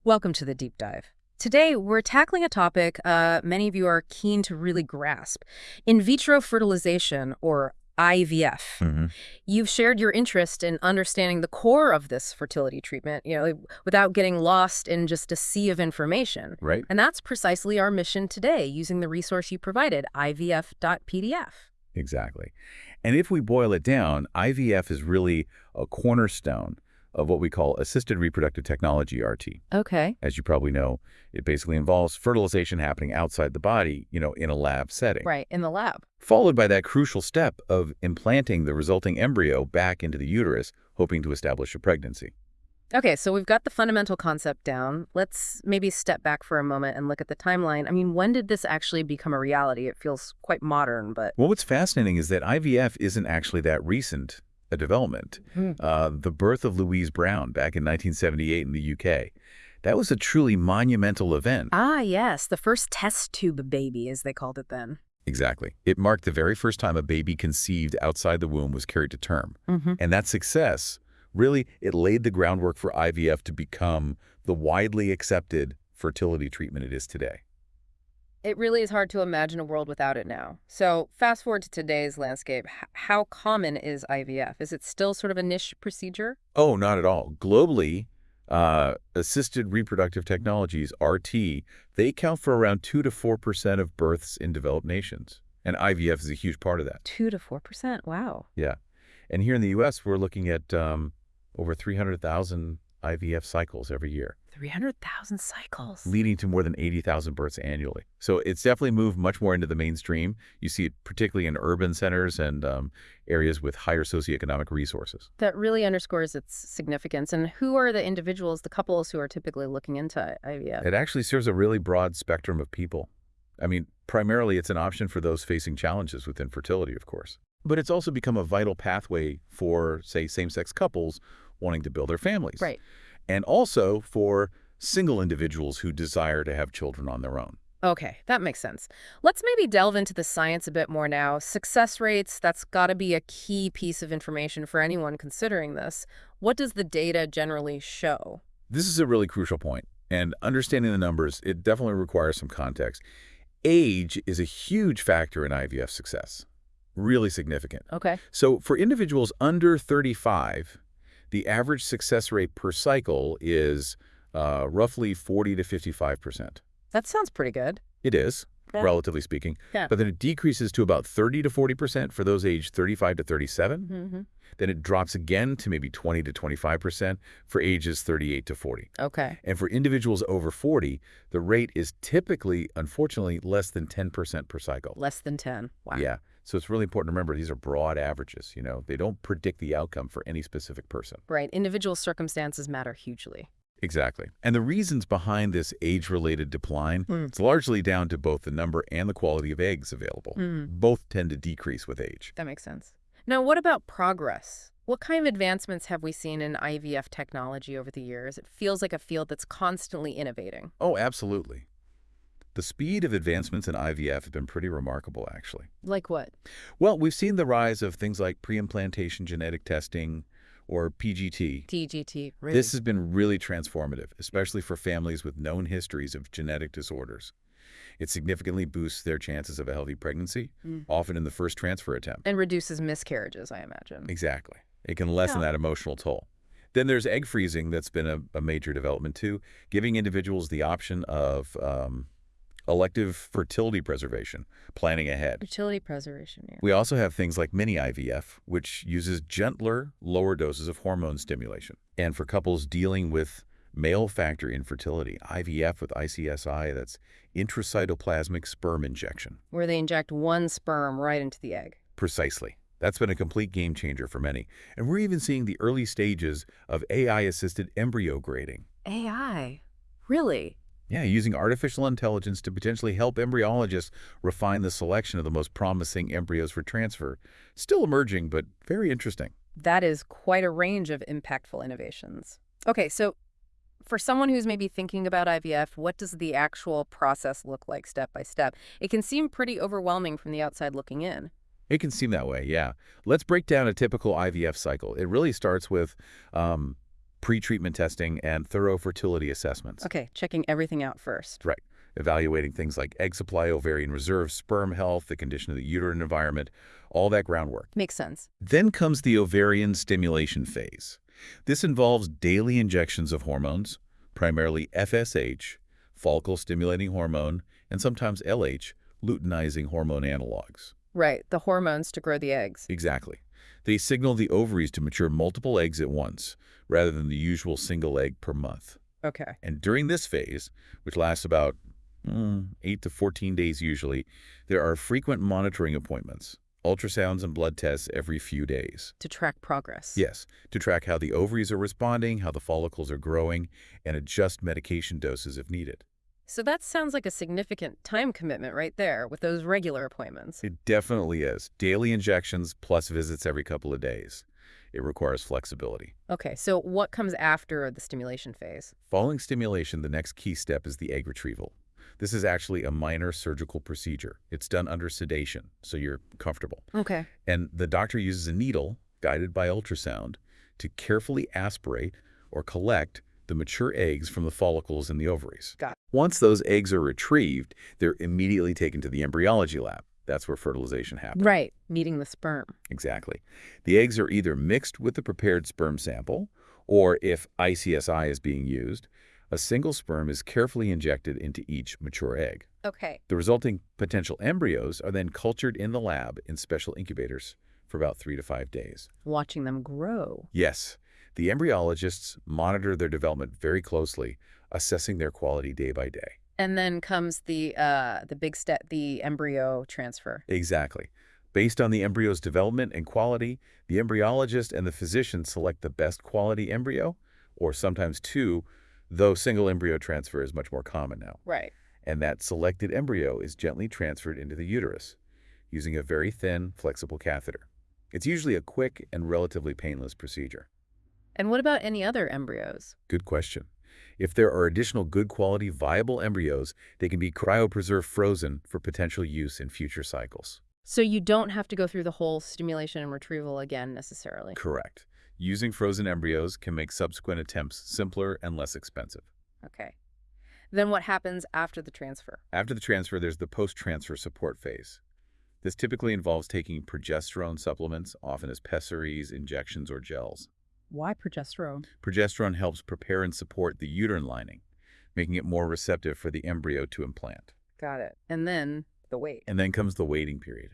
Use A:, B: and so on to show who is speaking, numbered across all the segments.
A: Welcome to the deep dive. Today, we're tackling a topic many of you are keen to really grasp: in vitro fertilization, or IVF.
B: hmm
A: You've shared your interest in understanding the core of this fertility treatment, without getting lost in just a sea of information.
B: Right?
A: And that's precisely our mission today, using the resource you provided, ivf.pdf.
B: Exactly. And if we boil it down, IVF is really a cornerstone of what we call assisted reproductive technology, RT.
A: Okay.
B: As you probably know, it basically involves fertilization happening outside the body, in a lab setting,
A: Right, in the lab.
B: followed by that crucial step of implanting the resulting embryo back into the uterus, hoping to establish a pregnancy.
A: Okay, so we've got the fundamental concept down. Let's maybe step back for a moment and look at the timeline. I mean, when did this actually become a reality? It feels quite modern, but...
B: Well, what's fascinating is that IVF isn't actually that recent a development.
A: Hmm.
B: The birth of Louise Brown back in 1978 in the UK. That was a truly monumental event.
A: Ah, yes, the first test tube baby, as they called it then.
B: Exactly. It marked the very first time a baby conceived outside the womb was carried to term.
A: Mm-hmm.
B: And that success, really, it laid the groundwork for IVF to become the widely accepted fertility treatment it is today.
A: It really is hard to imagine a world without it now. So fast forward to today's landscape. How common is IVF? Is it still sort of a niche procedure?
B: Oh, not at all. Globally, assisted reproductive technologies, RT, they account for around 2 to 4% of births in developed nations. And IVF is a huge part of that.
A: 2 to 4%? Wow.
B: Yeah. And here in the U.S., we're looking at over 300,000 IVF cycles every year,
A: 300,000 cycles.
B: leading to more than 80,000 births annually. So it's definitely moved much more into the mainstream. You see it particularly in urban centers and areas with higher socioeconomic resources.
A: That really underscores its significance. And who are the individuals, the couples who are typically looking into IVF?
B: It actually serves a really broad spectrum of people. I mean, primarily it's an option for those facing challenges with infertility, of course. But it's also become a vital pathway for, say, same-sex couples wanting to build their families.
A: Right.
B: And also for single individuals who desire to have children on their own.
A: Okay, that makes sense. Let's maybe delve into the science a bit more now. Success rates, that's got to be a key piece of information for anyone considering this. What does the data generally show?
B: This is a really crucial point, and understanding the numbers, it definitely requires some context. Age is a huge factor in IVF success, really significant.
A: Okay.
B: So for individuals under 35, the average success rate per cycle is roughly 40 to 55%.
A: That sounds pretty good.
B: It is,
A: Yeah.
B: relatively speaking.
A: Yeah.
B: But then it decreases to about 30 to 40% for those aged 35 to 37.
A: Mm-hmm.
B: Then it drops again to maybe 20 to 25% for ages 38 to 40.
A: Okay.
B: And for individuals over 40, the rate is typically, unfortunately, less than 10% per cycle.
A: Less than 10. Wow.
B: Yeah. So it's really important to remember these are broad averages. They don't predict the outcome for any specific person.
A: Right. Individual circumstances matter hugely.
B: Exactly. And the reasons behind this age-related decline, it's largely down to both the number and the quality of eggs available. Both tend to decrease with age.
A: That makes sense. Now, what about progress? What kind of advancements have we seen in IVF technology over the years? It feels like a field that's constantly innovating.
B: Oh, absolutely. The speed of advancements in IVF has been pretty remarkable, actually.
A: Like what?
B: Well, we've seen the rise of things like pre-implantation genetic testing or PGT.
A: TGT. Really?
B: This has been really transformative, especially for families with known histories of genetic disorders. It significantly boosts their chances of a healthy pregnancy, often in the first transfer attempt.
A: And reduces miscarriages, I imagine.
B: Exactly. It can lessen that emotional toll. Then there's egg freezing that's been a major development too, giving individuals the option of elective fertility preservation, planning ahead.
A: Fertility preservation, yeah.
B: We also have things like mini IVF, which uses gentler, lower doses of hormone stimulation. And for couples dealing with male factor infertility, IVF with ICSI, that's intracytoplasmic sperm injection.
A: Where they inject one sperm right into the egg.
B: Precisely. That's been a complete game changer for many. And we're even seeing the early stages of AI-assisted embryo grading.
A: AI? Really?
B: Yeah, using artificial intelligence to potentially help embryologists refine the selection of the most promising embryos for transfer. Still emerging, but very interesting.
A: That is quite a range of impactful innovations. Okay, so for someone who's maybe thinking about IVF, what does the actual process look like step by step? It can seem pretty overwhelming from the outside looking in.
B: It can seem that way, yeah. Let's break down a typical IVF cycle. It really starts with pre-treatment testing, and thorough fertility assessments.
A: Okay, checking everything out first.
B: Right. Evaluating things like egg supply, ovarian reserve, sperm health, the condition of the uterine environment, all that groundwork.
A: Makes sense.
B: Then comes the ovarian stimulation phase. This involves daily injections of hormones, primarily FSH, follicle-stimulating hormone, and sometimes LH, luteinizing hormone analogs.
A: Right, the hormones to grow the eggs.
B: Exactly. They signal the ovaries to mature multiple eggs at once, rather than the usual single egg per month.
A: Okay.
B: And during this phase, which lasts about 8 to 14 days usually, there are frequent monitoring appointments, ultrasounds and blood tests every few days.
A: To track progress.
B: Yes, to track how the ovaries are responding, how the follicles are growing, and adjust medication doses if needed.
A: So that sounds like a significant time commitment right there with those regular appointments.
B: It definitely is. Daily injections plus visits every couple of days. It requires flexibility.
A: Okay, so what comes after the stimulation phase?
B: Following stimulation, the next key step is the egg retrieval. This is actually a minor surgical procedure. It's done under sedation, so you're comfortable.
A: Okay.
B: And the doctor uses a needle, guided by ultrasound, to carefully aspirate or collect the mature eggs from the follicles in the ovaries.
A: Got it.
B: Once those eggs are retrieved, they're immediately taken to the embryology lab. That's where fertilization happens.
A: Right, meeting the sperm.
B: Exactly. The eggs are either mixed with the prepared sperm sample, or if ICSI is being used, a single sperm is carefully injected into each mature egg.
A: Okay.
B: The resulting potential embryos are then cultured in the lab in special incubators for about 3 to 5 days.
A: Watching them grow.
B: Yes, the embryologists monitor their development very closely, assessing their quality day by day.
A: And then comes the big step, the embryo transfer.
B: Exactly. Based on the embryo's development and quality, the embryologist and the physician select the best quality embryo, or sometimes two, though single embryo transfer is much more common now.
A: Right.
B: And that selected embryo is gently transferred into the uterus using a very thin, flexible catheter. It's usually a quick and relatively painless procedure.
A: And what about any other embryos?
B: Good question. If there are additional good quality, viable embryos, they can be cryopreserved frozen for potential use in future cycles.
A: So you don't have to go through the whole stimulation and retrieval again necessarily.
B: Correct. Using frozen embryos can make subsequent attempts simpler and less expensive.
A: Okay. Then what happens after the transfer?
B: After the transfer, there's the post-transfer support phase. This typically involves taking progesterone supplements, often as pessaries, injections, or gels.
A: Why progesterone?
B: Progesterone helps prepare and support the uterine lining, making it more receptive for the embryo to implant.
A: Got it. And then the wait.
B: And then comes the waiting period.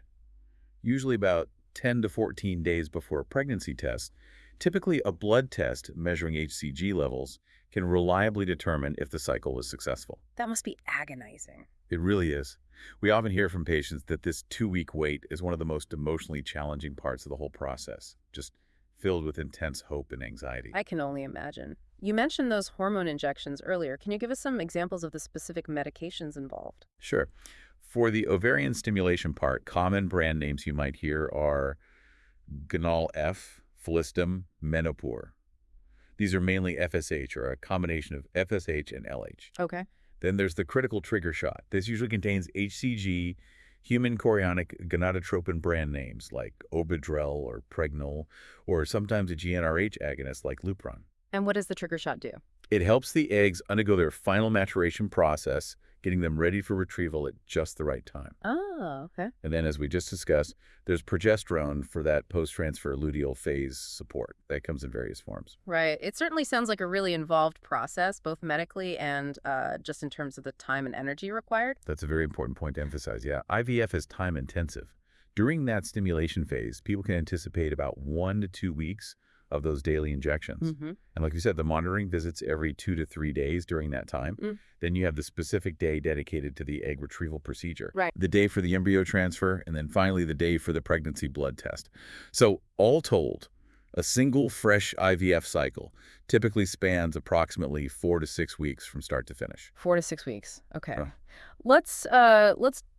B: Usually about 10 to 14 days before a pregnancy test, typically a blood test measuring HCG levels can reliably determine if the cycle was successful.
A: That must be agonizing.
B: It really is. We often hear from patients that this 2-week wait is one of the most emotionally challenging parts of the whole process, just filled with intense hope and anxiety.
A: I can only imagine. You mentioned those hormone injections earlier. Can you give us some examples of the specific medications involved?
B: Sure. For the ovarian stimulation part, common brand names you might hear are Gonal F, Filistim, Menopur. These are mainly FSH, or a combination of FSH and LH.
A: Okay.
B: Then there's the critical trigger shot. This usually contains HCG, human chorionic gonadotropin brand names like Obidrel or Pregnol, or sometimes a GnRH agonist like Lupron.
A: And what does the trigger shot do?
B: It helps the eggs undergo their final maturation process, getting them ready for retrieval at just the right time.
A: Oh, okay.
B: And then, as we just discussed, there's progesterone for that post-transfer luteal phase support. That comes in various forms.
A: Right. It certainly sounds like a really involved process, both medically and just in terms of the time and energy required.
B: That's a very important point to emphasize. Yeah, IVF is time-intensive. During that stimulation phase, people can anticipate about 1 to 2 weeks of those daily injections. And like you said, the monitoring visits every 2 to 3 days during that time. Then you have the specific day dedicated to the egg retrieval procedure.
A: Right.
B: The day for the embryo transfer, and then finally the day for the pregnancy blood test. So all told, a single fresh IVF cycle typically spans approximately 4 to 6 weeks from start to finish.
A: 4 to 6 weeks. Okay.
B: Uh.
A: Let's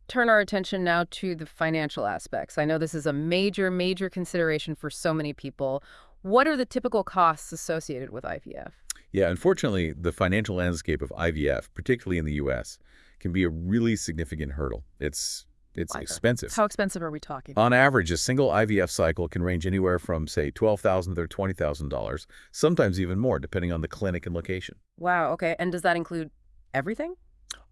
A: turn our attention now to the financial aspects. I know this is a major consideration for so many people. What are the typical costs associated with IVF?
B: Yeah, unfortunately, the financial landscape of IVF, particularly in the U.S., can be a really significant hurdle. It's It's
A: My God.
B: expensive.
A: How expensive are we talking?
B: On average, a single IVF cycle can range anywhere from, say, $12,000 to $20,000, sometimes even more, depending on the clinic and location.
A: Wow, okay. And does that include everything?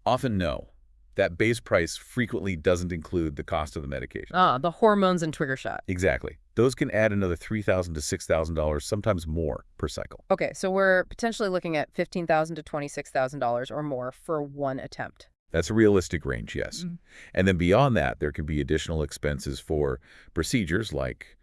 B: Often, no. That base price frequently doesn't include the cost of the medication.
A: Ah, the hormones and trigger shot.
B: Exactly. Those can add another $3,000 to $6,000, sometimes more per cycle.
A: Okay, so we're potentially looking at $15,000 to $26,000 or more for one attempt.
B: That's a realistic range, yes. And then beyond that, there can be additional expenses for procedures like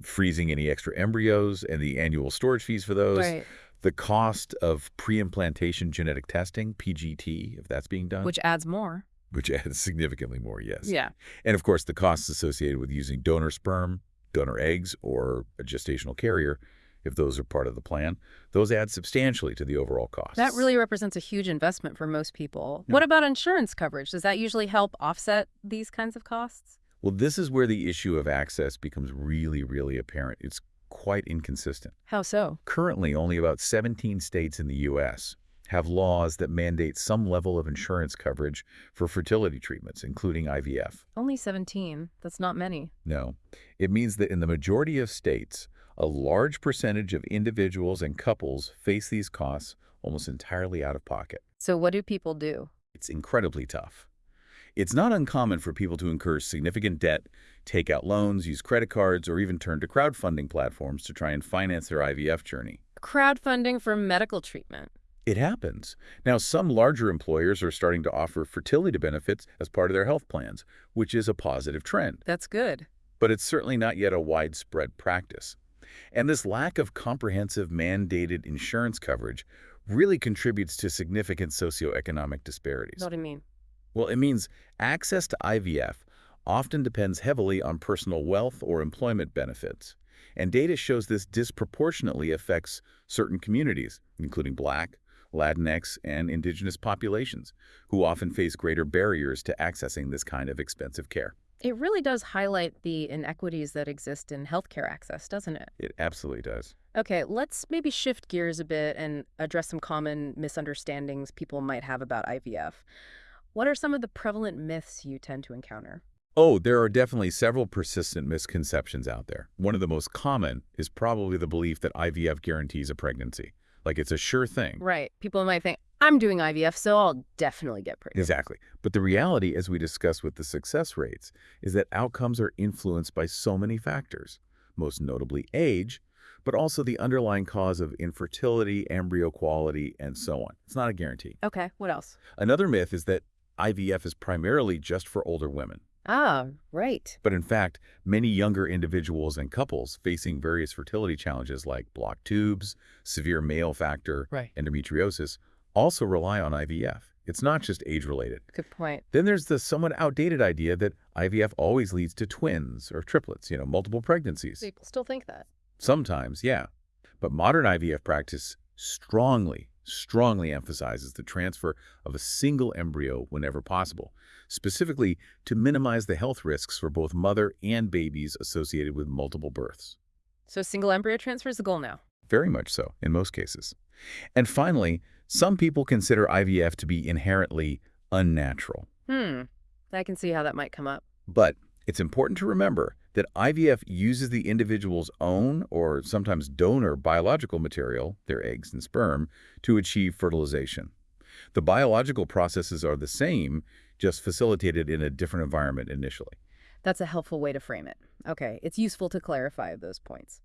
B: freezing any extra embryos and the annual storage fees for those.
A: Right.
B: The cost of pre-implantation genetic testing, PGT, if that's being done.
A: Which adds more.
B: Which adds significantly more, yes.
A: Yeah.
B: And of course, the costs associated with using donor sperm, donor eggs, or a gestational carrier, if those are part of the plan, those add substantially to the overall costs.
A: That really represents a huge investment for most people.
B: Yeah.
A: What about insurance coverage? Does that usually help offset these kinds of costs?
B: Well, this is where the issue of access becomes really, really apparent. It's quite inconsistent.
A: How so?
B: Currently, only about 17 states in the U.S. have laws that mandate some level of insurance coverage for fertility treatments, including IVF.
A: Only 17. That's not many.
B: No. It means that in the majority of states, a large percentage of individuals and couples face these costs almost entirely out of pocket.
A: So what do people do?
B: It's incredibly tough. It's not uncommon for people to incur significant debt, take out loans, use credit cards, or even turn to crowdfunding platforms to try and finance their IVF journey.
A: Crowdfunding for medical treatment.
B: It happens. Now, some larger employers are starting to offer fertility benefits as part of their health plans, which is a positive trend.
A: That's good.
B: But it's certainly not yet a widespread practice. And this lack of comprehensive mandated insurance coverage really contributes to significant socioeconomic disparities.
A: What do you mean?
B: Well, it means access to IVF often depends heavily on personal wealth or employment benefits. And data shows this disproportionately affects certain communities, including Black, Latinx, and indigenous populations, who often face greater barriers to accessing this kind of expensive care.
A: It really does highlight the inequities that exist in healthcare access, doesn't it?
B: It absolutely does.
A: Okay, let's maybe shift gears a bit and address some common misunderstandings people might have about IVF. What are some of the prevalent myths you tend to encounter?
B: Oh, there are definitely several persistent misconceptions out there. One of the most common is probably the belief that IVF guarantees a pregnancy. Like it's a sure thing.
A: Right. People might think, I'm doing IVF, so I'll definitely get pregnant.
B: Exactly. But the reality, as we discussed with the success rates, is that outcomes are influenced by so many factors, most notably age, but also the underlying cause of infertility, embryo quality, and so on. It's not a guarantee.
A: Okay, what else?
B: Another myth is that IVF is primarily just for older women.
A: Ah, right.
B: But in fact, many younger individuals and couples facing various fertility challenges like blocked tubes, severe male factor,
A: Right.
B: endometriosis also rely on IVF. It's not just age-related.
A: Good point.
B: Then there's the somewhat outdated idea that IVF always leads to twins or triplets, multiple pregnancies.
A: People still think that.
B: Sometimes, yeah. But modern IVF practice strongly emphasizes the transfer of a single embryo whenever possible, specifically to minimize the health risks for both mother and babies associated with multiple births.
A: So single embryo transfer is the goal now.
B: Very much so, in most cases. And finally, some people consider IVF to be inherently unnatural.
A: I can see how that might come up.
B: But it's important to remember that IVF uses the individual's own or sometimes donor biological material, their eggs and sperm, to achieve fertilization. The biological processes are the same, just facilitated in a different environment initially.
A: That's a helpful way to frame it. Okay, it's useful to clarify those points.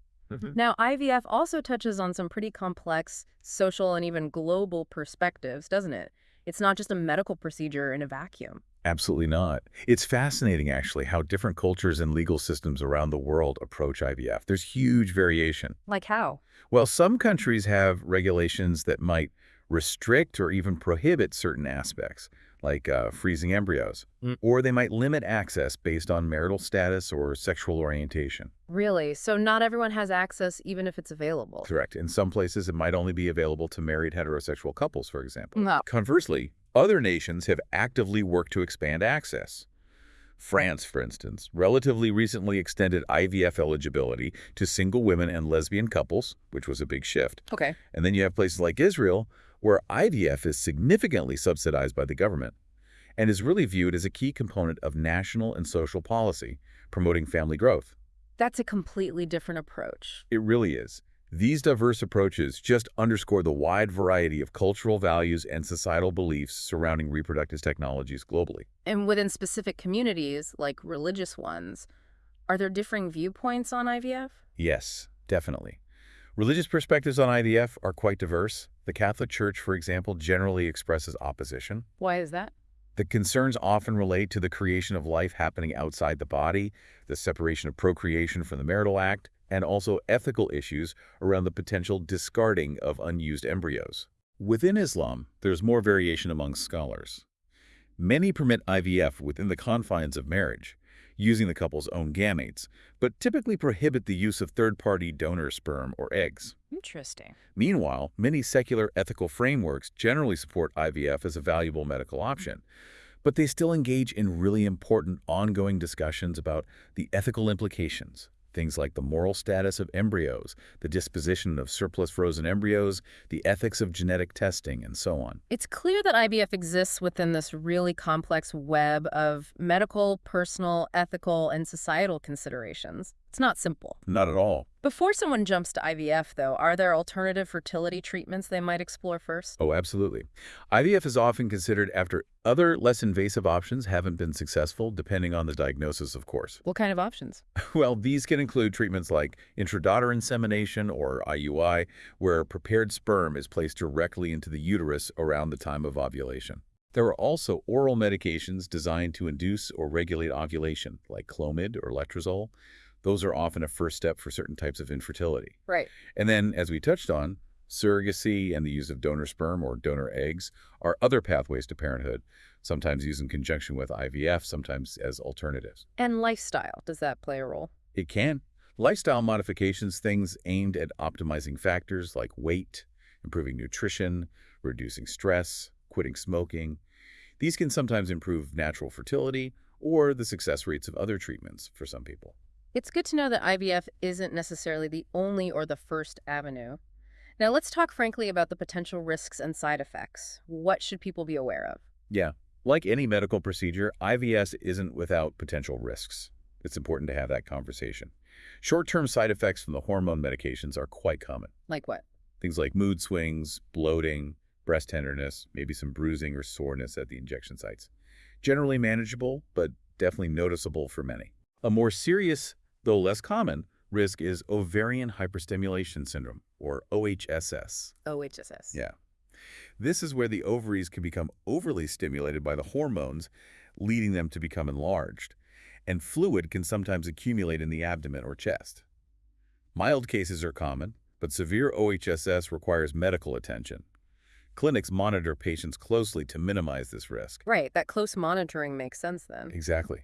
A: Now, IVF also touches on some pretty complex social and even global perspectives, doesn't it? It's not just a medical procedure in a vacuum.
B: Absolutely not. It's fascinating, actually, how different cultures and legal systems around the world approach IVF. There's huge variation.
A: Like how?
B: Well, some countries have regulations that might restrict or even prohibit certain aspects, like freezing embryos, or they might limit access based on marital status or sexual orientation.
A: Really? So not everyone has access even if it's available?
B: Correct. In some places, it might only be available to married heterosexual couples, for example.
A: No.
B: Conversely, other nations have actively worked to expand access. France, for instance, relatively recently extended IVF eligibility to single women and lesbian couples, which was a big shift.
A: Okay.
B: And then you have places like Israel, where IVF is significantly subsidized by the government. and is really viewed as a key component of national and social policy, promoting family growth.
A: That's a completely different approach.
B: It really is. These diverse approaches just underscore the wide variety of cultural values and societal beliefs surrounding reproductive technologies globally.
A: And within specific communities, like religious ones, are there differing viewpoints on IVF?
B: Yes, definitely. Religious perspectives on IVF are quite diverse. The Catholic Church, for example, generally expresses opposition.
A: Why is that?
B: The concerns often relate to the creation of life happening outside the body, the separation of procreation from the marital act, and also ethical issues around the potential discarding of unused embryos. Within Islam, there's more variation among scholars. Many permit IVF within the confines of marriage, using the couple's own gametes, but typically prohibit the use of third-party donor sperm or eggs.
A: Interesting.
B: Meanwhile, many secular ethical frameworks generally support IVF as a valuable medical option, but they still engage in really important ongoing discussions about the ethical implications. Things like the moral status of embryos, the disposition of surplus frozen embryos, the ethics of genetic testing, and so on.
A: It's clear that IVF exists within this really complex web of medical, personal, ethical, and societal considerations. It's not simple.
B: Not at all.
A: Before someone jumps to IVF, though, are there alternative fertility treatments they might explore first?
B: Oh, absolutely. IVF is often considered after other less invasive options haven't been successful, depending on the diagnosis, of course.
A: What kind of options?
B: Well, these can include treatments like intradaughter insemination or IUI, where prepared sperm is placed directly into the uterus around the time of ovulation. There are also oral medications designed to induce or regulate ovulation, like Clomid or letrozole. Those are often a first step for certain types of infertility.
A: Right.
B: And then, as we touched on, surrogacy and the use of donor sperm or donor eggs are other pathways to parenthood, sometimes used in conjunction with IVF, sometimes as alternatives.
A: And lifestyle, does that play a role?
B: It can. Lifestyle modifications, things aimed at optimizing factors like weight, improving nutrition, reducing stress, quitting smoking. These can sometimes improve natural fertility or the success rates of other treatments for some people.
A: It's good to know that IVF isn't necessarily the only or the first avenue. Now, let's talk frankly about the potential risks and side effects. What should people be aware of?
B: Yeah, like any medical procedure, IVF isn't without potential risks. It's important to have that conversation. Short-term side effects from the hormone medications are quite common.
A: Like what?
B: Things like mood swings, bloating, breast tenderness, maybe some bruising or soreness at the injection sites. Generally manageable, but definitely noticeable for many. A more serious, though less common, risk is ovarian hyperstimulation syndrome, or OHSS.
A: OHSS.
B: Yeah. This is where the ovaries can become overly stimulated by the hormones, leading them to become enlarged, and fluid can sometimes accumulate in the abdomen or chest. Mild cases are common, but severe OHSS requires medical attention. Clinics monitor patients closely to minimize this risk.
A: Right, that close monitoring makes sense then.
B: Exactly.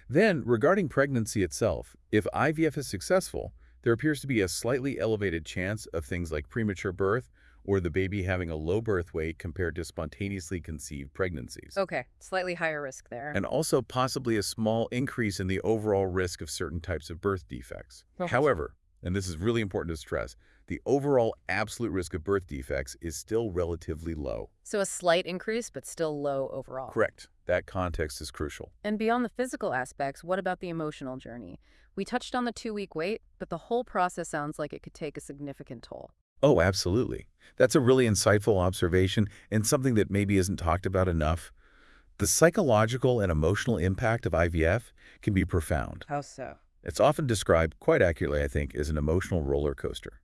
B: Then, regarding pregnancy itself, if IVF is successful, there appears to be a slightly elevated chance of things like premature birth or the baby having a low birth weight compared to spontaneously conceived pregnancies.
A: Okay, slightly higher risk there.
B: And also possibly a small increase in the overall risk of certain types of birth defects.
A: Oh.
B: However, and this is really important to stress, the overall absolute risk of birth defects is still relatively low.
A: So a slight increase, but still low overall.
B: Correct. That context is crucial.
A: And beyond the physical aspects, what about the emotional journey? We touched on the 2-week wait, but the whole process sounds like it could take a significant toll.
B: Oh, absolutely. That's a really insightful observation and something that maybe isn't talked about enough. The psychological and emotional impact of IVF can be profound.
A: How so?
B: It's often described, quite accurately, I think, as an emotional roller coaster.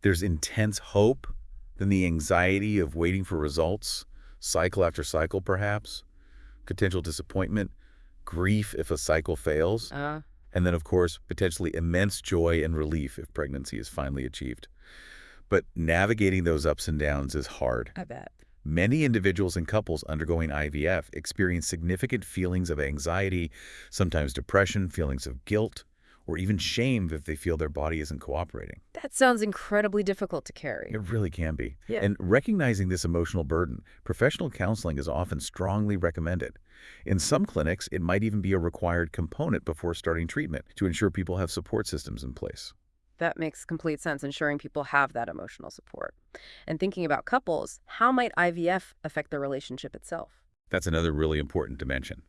B: There's intense hope, then the anxiety of waiting for results, cycle after cycle perhaps, potential disappointment, grief if a cycle fails, and then, of course, potentially immense joy and relief if pregnancy is finally achieved. But navigating those ups and downs is hard.
A: I bet.
B: Many individuals and couples undergoing IVF experience significant feelings of anxiety, sometimes depression, feelings of guilt, or even shame if they feel their body isn't cooperating.
A: That sounds incredibly difficult to carry.
B: It really can be.
A: Yeah.
B: And recognizing this emotional burden, professional counseling is often strongly recommended. In some clinics, it might even be a required component before starting treatment to ensure people have support systems in place.
A: That makes complete sense, ensuring people have that emotional support. And thinking about couples, how might IVF affect their relationship itself?
B: That's another really important dimension.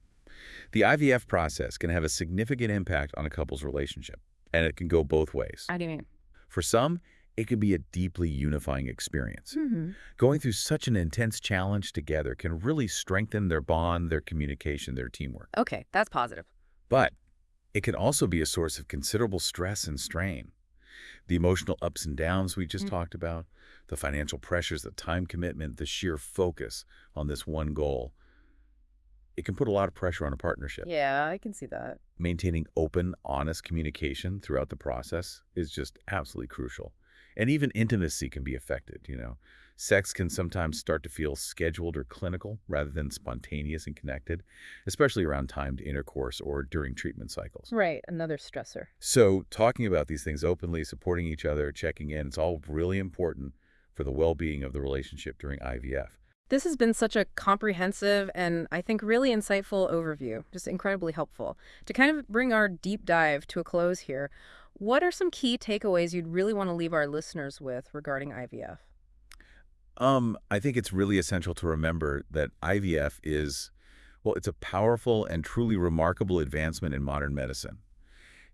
B: The IVF process can have a significant impact on a couple's relationship, and it can go both ways.
A: How do you mean?
B: For some, it can be a deeply unifying experience.
A: Hmm.
B: Going through such an intense challenge together can really strengthen their bond, their communication, their teamwork.
A: Okay, that's positive.
B: But it can also be a source of considerable stress and strain. The emotional ups and downs we just talked about, the financial pressures, the time commitment, the sheer focus on this one goal, it can put a lot of pressure on a partnership.
A: Yeah, I can see that.
B: Maintaining open, honest communication throughout the process is just absolutely crucial. And even intimacy can be affected. Sex can sometimes start to feel scheduled or clinical rather than spontaneous and connected, especially around timed intercourse or during treatment cycles.
A: Right, another stressor.
B: So talking about these things openly, supporting each other, checking in, it's all really important for the well-being of the relationship during IVF.
A: This has been such a comprehensive and I think really insightful overview, just incredibly helpful. To kind of bring our deep dive to a close here, what are some key takeaways you'd really want to leave our listeners with regarding IVF?
B: I think it's really essential to remember that IVF is, well, it's a powerful and truly remarkable advancement in modern medicine.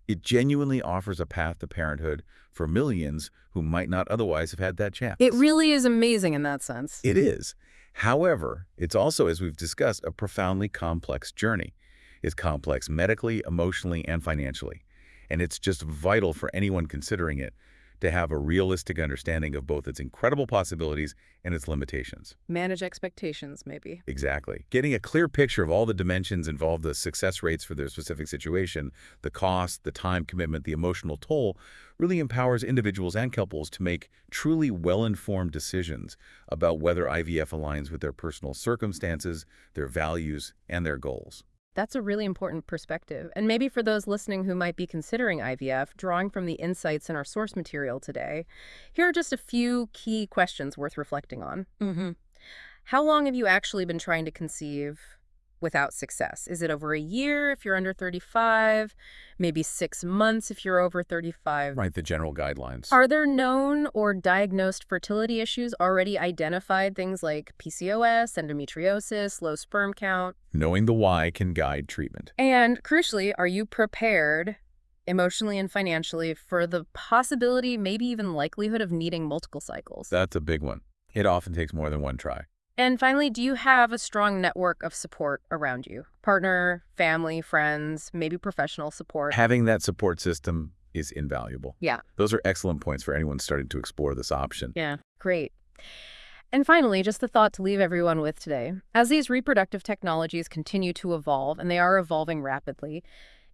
B: It genuinely offers a path to parenthood for millions who might not otherwise have had that chance.
A: It really is amazing in that sense.
B: It is. However, it's also, as we've discussed, a profoundly complex journey. It's complex medically, emotionally, and financially. And it's just vital for anyone considering it to have a realistic understanding of both its incredible possibilities and its limitations.
A: Manage expectations, maybe.
B: Exactly. Getting a clear picture of all the dimensions involved, the success rates for their specific situation, the cost, the time commitment, the emotional toll, really empowers individuals and couples to make truly well-informed decisions about whether IVF aligns with their personal circumstances, their values, and their goals.
A: That's a really important perspective. And maybe for those listening who might be considering IVF, drawing from the insights in our source material today, here are just a few key questions worth reflecting on. How long have you actually been trying to conceive without success? Is it over a year if you're under 35? Maybe 6 months if you're over 35?
B: Right, the general guidelines.
A: Are there known or diagnosed fertility issues already identified, things like PCOS, endometriosis, low sperm count?
B: Knowing the why can guide treatment.
A: And crucially, are you prepared emotionally and financially for the possibility, maybe even likelihood of needing multiple cycles?
B: That's a big one. It often takes more than one try.
A: And finally, do you have a strong network of support around you? Partner, family, friends, maybe professional support?
B: Having that support system is invaluable.
A: Yeah.
B: Those are excellent points for anyone starting to explore this option.
A: Yeah. Great. And finally, just the thought to leave everyone with today. As these reproductive technologies continue to evolve, and they are evolving rapidly,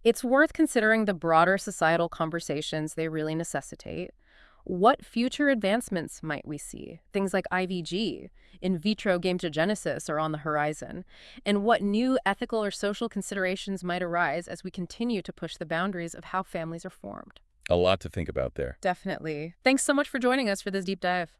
A: it's worth considering the broader societal conversations they really necessitate. What future advancements might we see? Things like IVG, in vitro gametogenesis are on the horizon. And what new ethical or social considerations might arise as we continue to push the boundaries of how families are formed?
B: A lot to think about there.
A: Definitely. Thanks so much for joining us for this deep dive.